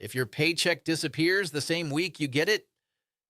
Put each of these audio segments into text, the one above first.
If your paycheck disappears the same week you get it,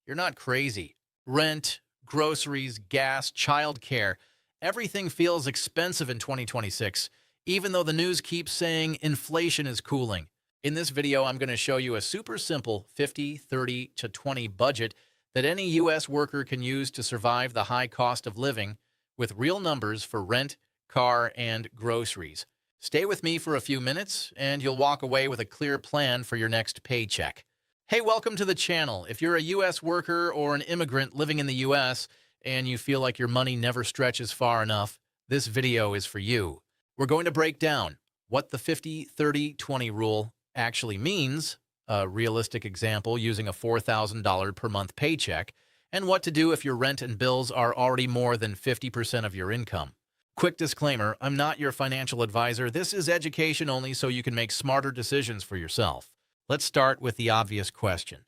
you're not crazy. Rent, groceries, gas, childcare, everything feels expensive in 2026, even though the news keeps saying inflation is cooling. In this video, I'm going to show you a super simple 50, 30 to 20 budget that any U.S. worker can use to survive the high cost of living with real numbers for rent, car, and groceries. Stay with me for a few minutes, and you'll walk away with a clear plan for your next paycheck. Hey, welcome to the channel. If you're a U.S. worker or an immigrant living in the U.S. and you feel like your money never stretches far enough, this video is for you. We're going to break down what the 50, 30, 20 rule actually means, a realistic example using a $4,000 per month paycheck, and what to do if your rent and bills are already more than 50% of your income. Quick disclaimer, I'm not your financial advisor. This is education only so you can make smarter decisions for yourself. Let's start with the obvious question.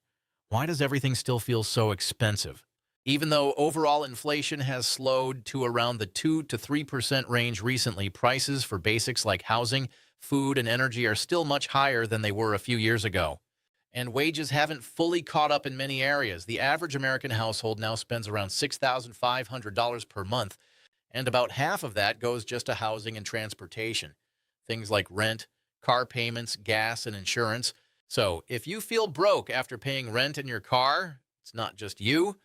Why does everything still feel so expensive? Even though overall inflation has slowed to around the 2 to 3% range recently, prices for basics like housing, food, and energy are still much higher than they were a few years ago. And wages haven't fully caught up in many areas. The average American household now spends around $6,500 per month, and about half of that goes just to housing and transportation. Things like rent, car payments, gas, and insurance. So if you feel broke after paying rent in your car, it's not just you.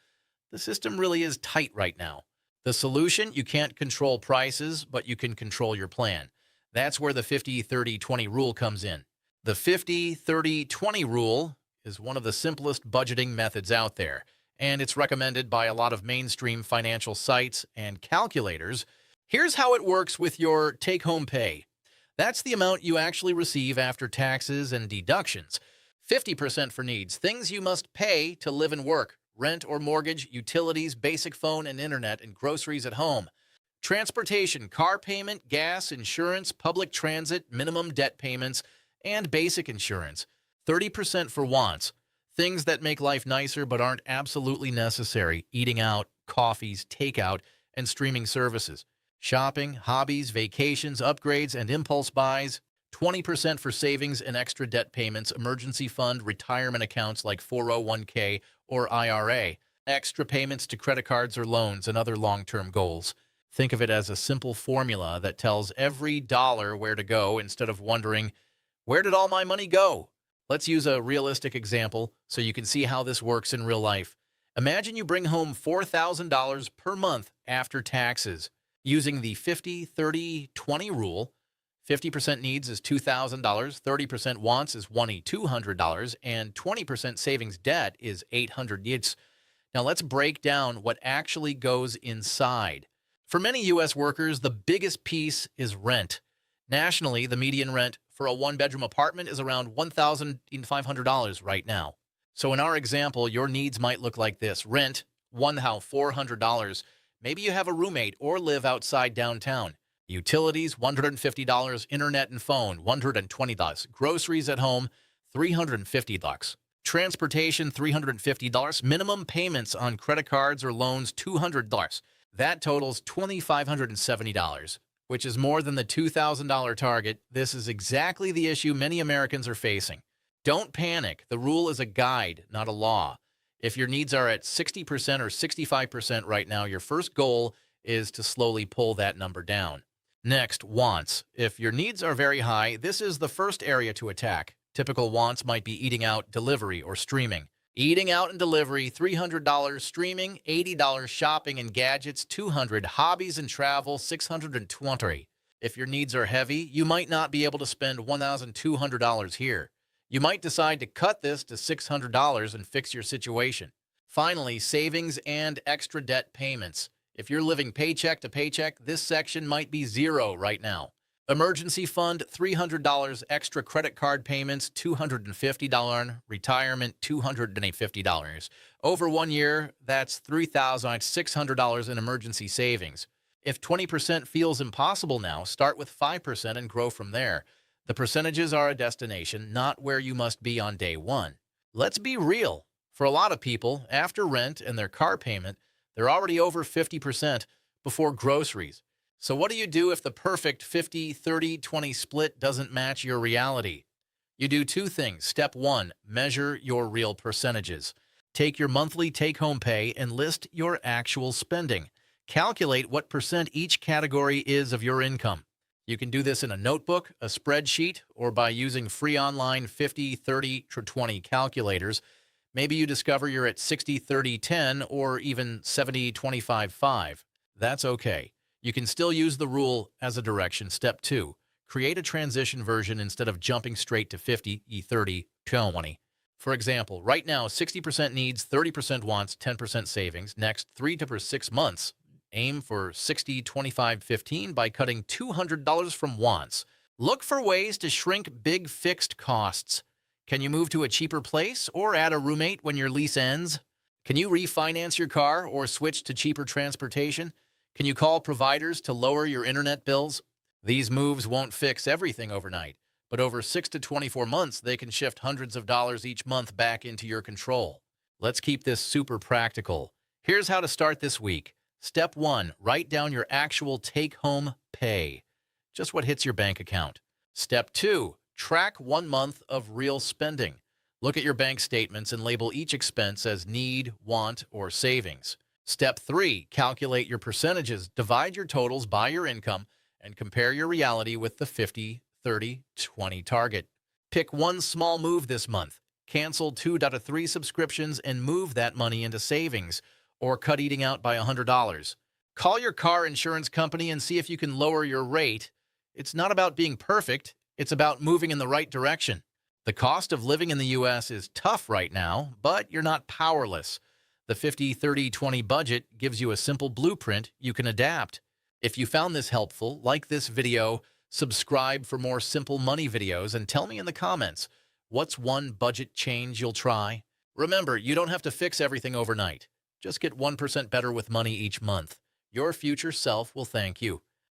The system really is tight right now. The solution, you can't control prices, but you can control your plan. That's where the 50, 30, 20 rule comes in. The 50, 30, 20 rule is one of the simplest budgeting methods out there, and it's recommended by a lot of mainstream financial sites and calculators. Here's how it works with your take-home pay. That's the amount you actually receive after taxes and deductions. 50% for needs, things you must pay to live and work. Rent or mortgage, utilities, basic phone and internet, and groceries at home. Transportation, car payment, gas, insurance, public transit, minimum debt payments, and basic insurance. 30% for wants, things that make life nicer but aren't absolutely necessary. Eating out, coffees, takeout, and streaming services. Shopping, hobbies, vacations, upgrades, and impulse buys. 20% for savings and extra debt payments, emergency fund, retirement accounts like 401k or IRA, extra payments to credit cards or loans, and other long-term goals. Think of it as a simple formula that tells every dollar where to go instead of wondering, where did all my money go? Let's use a realistic example so you can see how this works in real life. Imagine you bring home $4,000 per month after taxes. Using the 50, 30, 20 rule, 50% needs is $2,000, 30% wants is $2,200, and 20% savings debt is $800. Now let's break down what actually goes inside. For many U.S. workers, the biggest piece is rent. Nationally, the median rent for a one-bedroom apartment is around $1,500 right now. So in our example, your needs might look like this. Rent, $400. Maybe you have a roommate or live outside downtown. Utilities, $150. Internet and phone, $120. Groceries at home, $350. Transportation, $350. Minimum payments on credit cards or loans, $200. That totals $2,570, which is more than the $2,000 target. This is exactly the issue many Americans are facing. Don't panic. The rule is a guide, not a law. If your needs are at 60% or 65% right now, your first goal is to slowly pull that number down. Next, wants. If your needs are very high, this is the first area to attack. Typical wants might be eating out, delivery, or streaming. Eating out and delivery, $300. Streaming, $80. Shopping and gadgets, $200. Hobbies and travel, $620. If your needs are heavy, you might not be able to spend $1,200 here. You might decide to cut this to $600 and fix your situation. Finally, savings and extra debt payments. If you're living paycheck to paycheck, this section might be zero right now. Emergency fund, $300. Extra credit card payments, $250. Retirement, $250. Over 1 year, that's $3,600 in emergency savings. If 20% feels impossible now, start with 5% and grow from there. The percentages are a destination, not where you must be on day one. Let's be real. For a lot of people, after rent and their car payment, they're already over 50% before groceries. So what do you do if the perfect 50, 30, 20 split doesn't match your reality? You do two things. Step one, measure your real percentages. Take your monthly take-home pay and list your actual spending. Calculate what percent each category is of your income. You can do this in a notebook, a spreadsheet, or by using free online 50, 30, 20 calculators. Maybe you discover you're at 60, 30, 10, or even 70, 25, 5. That's okay. You can still use the rule as a direction. Step two, create a transition version instead of jumping straight to 50, 30, 20. For example, right now, 60% needs, 30% wants, 10% savings. Next, 3 to 6 months. Aim for 60, 25, 15 by cutting $200 from wants. Look for ways to shrink big fixed costs. Can you move to a cheaper place or add a roommate when your lease ends? Can you refinance your car or switch to cheaper transportation? Can you call providers to lower your internet bills? These moves won't fix everything overnight, but over 6 to 24 months, they can shift hundreds of dollars each month back into your control. Let's keep this super practical. Here's how to start this week. Step one, write down your actual take-home pay, just what hits your bank account. Step two, track 1 month of real spending. Look at your bank statements and label each expense as need, want, or savings. Step three, calculate your percentages. Divide your totals by your income and compare your reality with the 50, 30, 20 target. Pick one small move this month. Cancel 2 out of 3 subscriptions and move that money into savings, or cut eating out by $100. Call your car insurance company and see if you can lower your rate. It's not about being perfect. It's about moving in the right direction. The cost of living in the U.S. is tough right now, but you're not powerless. The 50, 30, 20 budget gives you a simple blueprint you can adapt. If you found this helpful, like this video, subscribe for more simple money videos, and tell me in the comments, what's one budget change you'll try? Remember, you don't have to fix everything overnight. Just get 1% better with money each month. Your future self will thank you.